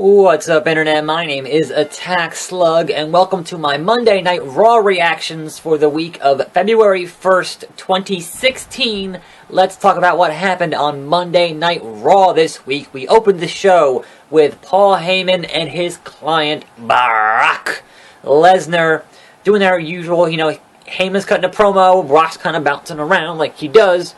What's up, Internet? My name is Attack Slug, and welcome to my Monday Night Raw reactions for the week of February 1st, 2016. Let's talk about what happened on Monday Night Raw this week. We opened the show with Paul Heyman and his client, Brock Lesnar, doing their usual, Heyman's cutting a promo, Brock's kind of bouncing around like he does.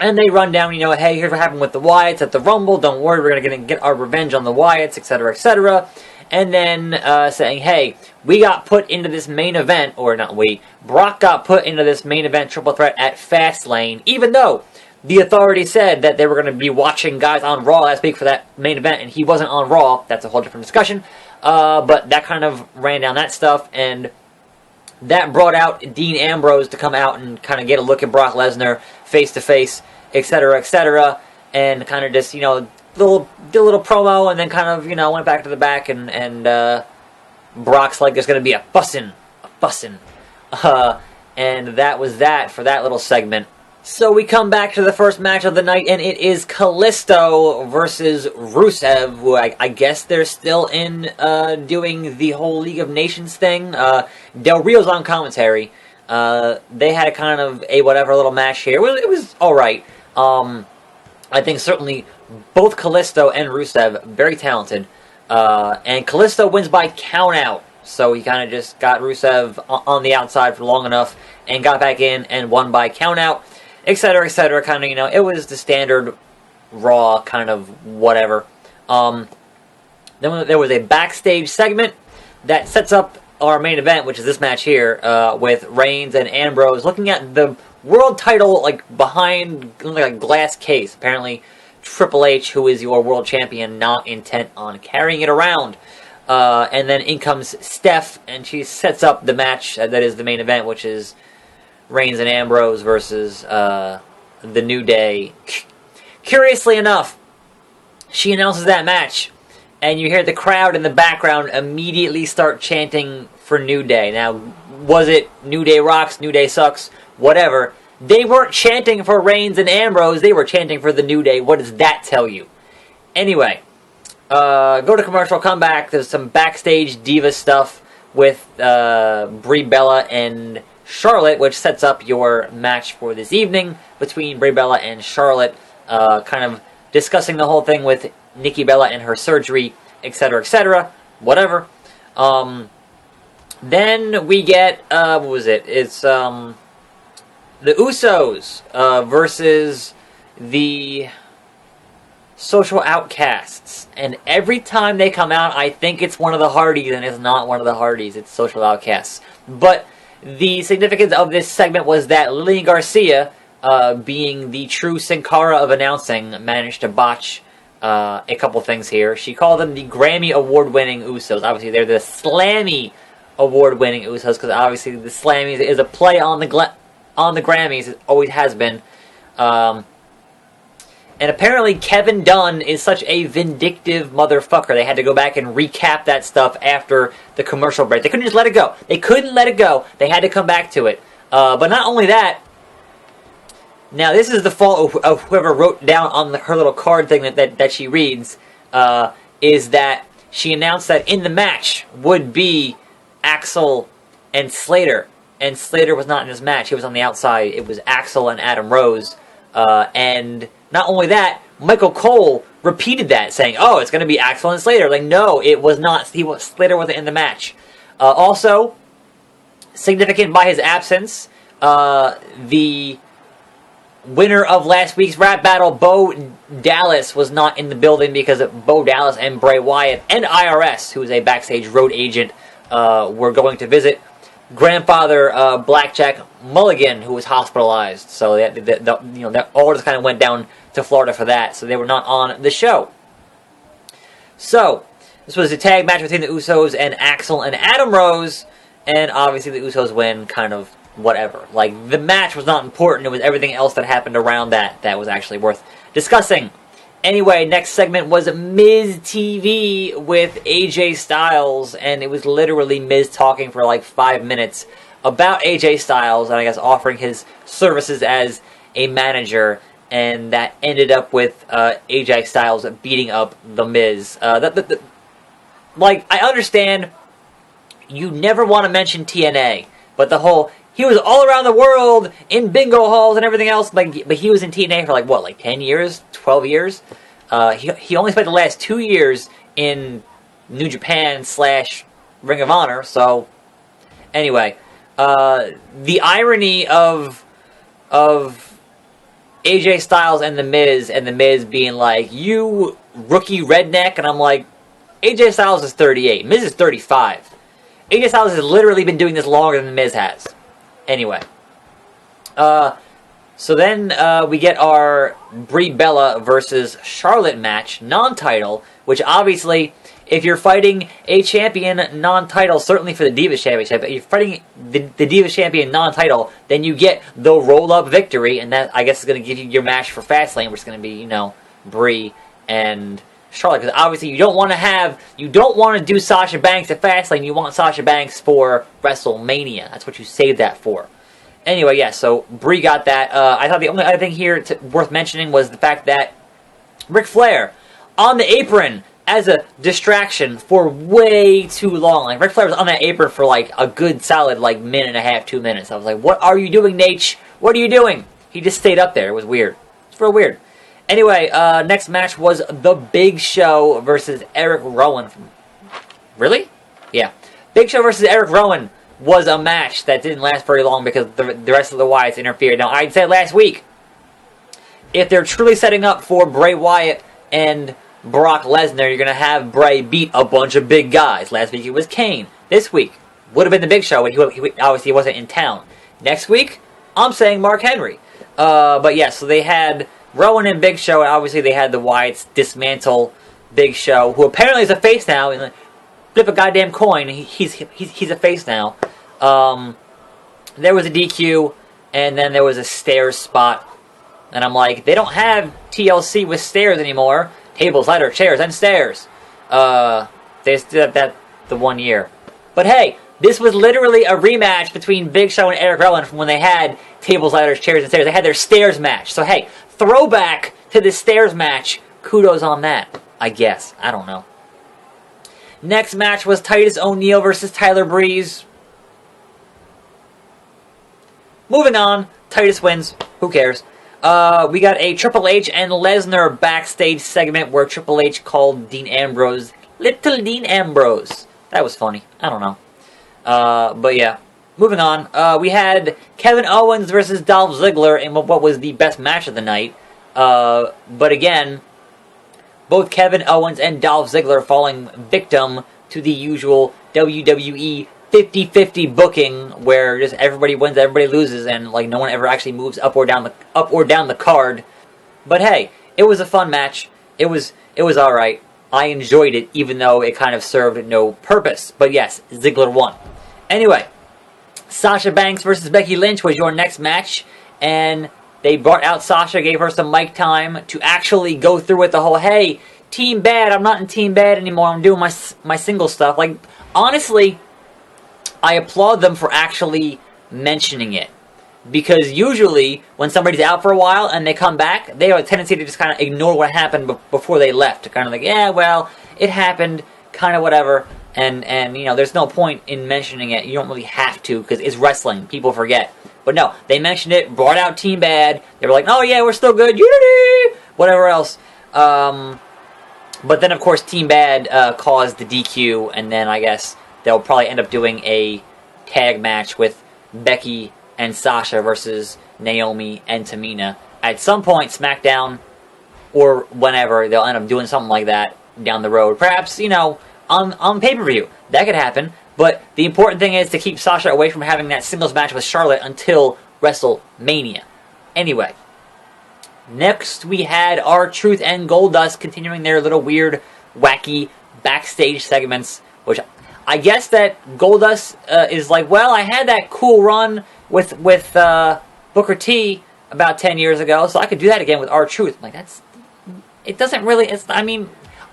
And they run down, hey, here's what happened with the Wyatts at the Rumble. Don't worry, we're going to get our revenge on the Wyatts, etc., etc. And then saying, hey, we got put into this main event, or not we, Brock got put into this main event triple threat at Fastlane, even though the Authority said that they were going to be watching guys on Raw last week for that main event, and he wasn't on Raw. That's a whole different discussion. But that kind of ran down that stuff, and that brought out Dean Ambrose to come out and kind of get a look at Brock Lesnar face-to-face, etc., and kind of just, did a little promo, and then kind of, went back to the back, and Brock's like, there's going to be a bussin', and that was that for that little segment. So we come back to the first match of the night, and it is Kalisto versus Rusev, who I guess they're still in doing the whole League of Nations thing. Del Rio's on commentary. They had a kind of a whatever little match here. It was alright. I think certainly both Kalisto and Rusev, very talented. And Kalisto wins by count out. So he kind of just got Rusev on the outside for long enough and got back in and won by count out, etc., etc. Kind of, it was the standard Raw kind of whatever. Then there was a backstage segment that sets up our main event, which is this match here, with Reigns and Ambrose looking at the world title behind like a glass case. Apparently, Triple H, who is your world champion, not intent on carrying it around. And then in comes Steph, and she sets up the match that is the main event, which is Reigns and Ambrose versus the New Day. Curiously enough, she announces that match, and you hear the crowd in the background immediately start chanting for New Day. Now, was it New Day rocks, New Day sucks, whatever? They weren't chanting for Reigns and Ambrose, they were chanting for the New Day. What does that tell you? Anyway, go to commercial, come back. There's some backstage diva stuff with Brie Bella and Charlotte, which sets up your match for this evening between Brie Bella and Charlotte, kind of discussing the whole thing with Nikki Bella and her surgery, etc., whatever. Then we get, what was it? It's, the Usos, versus the Social Outcasts. And every time they come out, I think it's one of the Hardys, and it's not one of the Hardys, it's Social Outcasts. But the significance of this segment was that Lillian Garcia, being the true Sin Cara of announcing, managed to botch a couple things here. She called them the Grammy Award-winning Usos. Obviously, they're the Slammy Award-winning Usos, because obviously the Slammies is a play on the Grammys. It always has been. And apparently Kevin Dunn is such a vindictive motherfucker. They had to go back and recap that stuff after the commercial break. They couldn't just let it go. They couldn't let it go. They had to come back to it. But not only that, now this is the fault of whoever wrote down on her little card thing that she reads, is that she announced that in the match would be Axel and Slater. And Slater was not in this match. He was on the outside. It was Axel and Adam Rose. And not only that, Michael Cole repeated that, saying, oh, it's going to be Axel and Slater. Like, no, it was not. Slater wasn't in the match. Also, significant by his absence, the winner of last week's rap battle, Bo Dallas, was not in the building because Bo Dallas and Bray Wyatt and IRS, who is a backstage road agent, were going to visit grandfather Blackjack Mulligan, who was hospitalized. So that all just kind of went down to Florida for that. So they were not on the show. So this was a tag match between the Usos and Axel and Adam Rose, and obviously the Usos win. Kind of whatever. Like, the match was not important. It was everything else that happened around that was actually worth discussing. Anyway, next segment was Miz TV with AJ Styles, and it was literally Miz talking for like 5 minutes about AJ Styles, and I guess offering his services as a manager and that ended up with AJ Styles beating up The Miz. Like, I understand you never want to mention TNA, but the whole, he was all around the world in bingo halls and everything else, but he was in TNA for like 10 years, 12 years? He only spent the last 2 years in New Japan / Ring of Honor, so anyway, the irony of AJ Styles and The Miz being like, you rookie redneck, and I'm like, AJ Styles is 38, Miz is 35. AJ Styles has literally been doing this longer than The Miz has. Anyway, so then we get our Brie Bella versus Charlotte match, non-title, which obviously, if you're fighting a champion non-title, certainly for the Divas Championship, if you're fighting the Divas Champion non-title, then you get the roll-up victory, and that, I guess, is going to give you your match for Fastlane, which is going to be, Brie and Charlotte, because obviously you don't want to do Sasha Banks at Fastlane, you want Sasha Banks for WrestleMania. That's what you saved that for. Anyway, yeah, so Brie got that. I thought the only other thing here worth mentioning was the fact that Ric Flair, on the apron, as a distraction for way too long. Like, Ric Flair was on that apron for like a good solid minute and a half, 2 minutes. I was like, what are you doing, Nate? What are you doing? He just stayed up there. It was weird. It's real weird. Anyway, next match was The Big Show versus Eric Rowan. Really? Yeah. Big Show versus Eric Rowan was a match that didn't last very long because the rest of the Wyatts interfered. Now, I said last week, if they're truly setting up for Bray Wyatt and Brock Lesnar, you're going to have Bray beat a bunch of big guys. Last week it was Kane. This week would have been The Big Show, but he obviously wasn't in town. Next week, I'm saying Mark Henry. But yeah, so they had Rowan and Big Show, and obviously they had the Wyatts dismantle Big Show, who apparently is a face now. And flip a goddamn coin, he's a face now. There was a DQ, and then there was a stairs spot. And I'm like, they don't have TLC with stairs anymore. Tables, ladder, chairs, and stairs. They just did that the 1 year. But hey, this was literally a rematch between Big Show and Eric Rowan from when they had tables, ladders, chairs, and stairs. They had their stairs match. So hey, throwback to the stairs match. Kudos on that, I guess. I don't know. Next match was Titus O'Neil versus Tyler Breeze. Moving on. Titus wins. Who cares? We got a Triple H and Lesnar backstage segment where Triple H called Dean Ambrose Little Dean Ambrose. That was funny. I don't know. But yeah. Moving on. We had Kevin Owens versus Dolph Ziggler in what was the best match of the night. But again, both Kevin Owens and Dolph Ziggler falling victim to the usual WWE 50-50 booking where just everybody wins, everybody loses, and no one ever actually moves up or down the card. But hey, it was a fun match. It was alright. I enjoyed it, even though it kind of served no purpose. But yes, Ziggler won. Anyway, Sasha Banks versus Becky Lynch was your next match, and they brought out Sasha, gave her some mic time to actually go through with the whole, hey, Team Bad, I'm not in Team Bad anymore, I'm doing my single stuff. Honestly, I applaud them for actually mentioning it. Because usually, when somebody's out for a while and they come back, they have a tendency to just kind of ignore what happened before they left. To kind of yeah, well, it happened, kind of whatever. And there's no point in mentioning it. You don't really have to, because it's wrestling. People forget. But no, they mentioned it, brought out Team Bad. They were like, oh yeah, we're still good. Unity! Whatever else. But then, of course, Team Bad caused the DQ, and then I guess they'll probably end up doing a tag match with Becky and Sasha versus Naomi and Tamina. At some point, SmackDown, or whenever, they'll end up doing something like that down the road. Perhaps, on pay-per-view. That could happen. But the important thing is to keep Sasha away from having that singles match with Charlotte until WrestleMania. Anyway. Next, we had R-Truth and Goldust continuing their little weird, wacky backstage segments, which I guess that Goldust is like, well, I had that cool run with Booker T about 10 years ago, so I could do that again with R-Truth. I'm like, it doesn't really,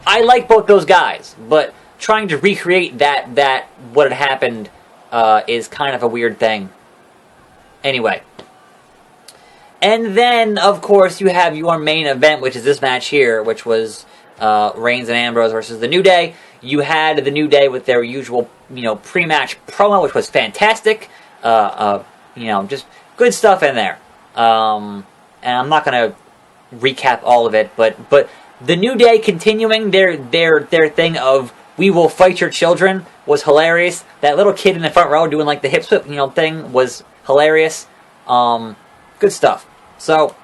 I like both those guys, but trying to recreate that what had happened is kind of a weird thing. Anyway. And then, of course, you have your main event, which is this match here, which was Reigns and Ambrose versus The New Day. You had The New Day with their usual, pre-match promo, which was fantastic. Just good stuff in there. And I'm not going to recap all of it, but The New Day continuing their thing of "we will fight your children" was hilarious. That little kid in the front row doing like the hip flip, thing was hilarious. Good stuff. So,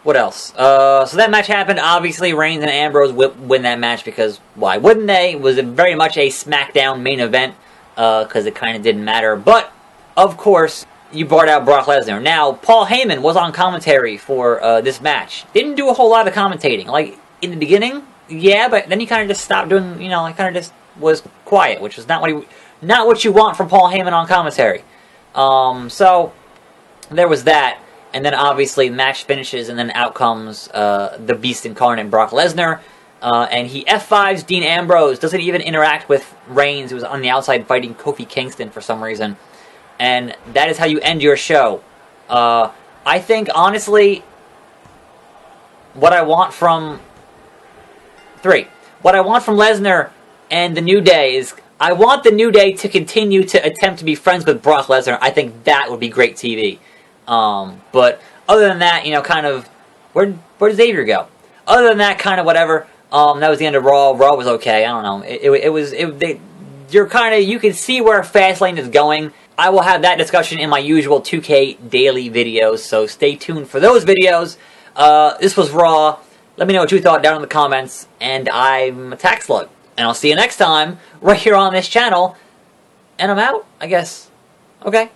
what else? So that match happened. Obviously, Reigns and Ambrose win that match because why wouldn't they? It was very much a SmackDown main event because it kind of didn't matter. But, of course, you brought out Brock Lesnar. Now, Paul Heyman was on commentary for this match. Didn't do a whole lot of commentating. Like, in the beginning, yeah, but then he kind of just stopped doing, he kind of just was quiet, which is not what you want from Paul Heyman on commentary. So, there was that. And then, obviously, the match finishes, and then out comes the Beast Incarnate, Brock Lesnar. And he F5s Dean Ambrose. Doesn't even interact with Reigns, who was on the outside fighting Kofi Kingston for some reason. And that is how you end your show. I think, honestly, what I want from Lesnar and The New Day is, I want The New Day to continue to attempt to be friends with Brock Lesnar. I think that would be great TV. But other than that, kind of, where did Xavier go? Other than that, kind of whatever. That was the end of Raw. Raw was okay. I don't know. You can see where Fastlane is going. I will have that discussion in my usual 2K daily videos, so stay tuned for those videos. This was Raw. Let me know what you thought down in the comments, and I'm a Tax Slug. And I'll see you next time, right here on this channel. And I'm out, I guess. Okay.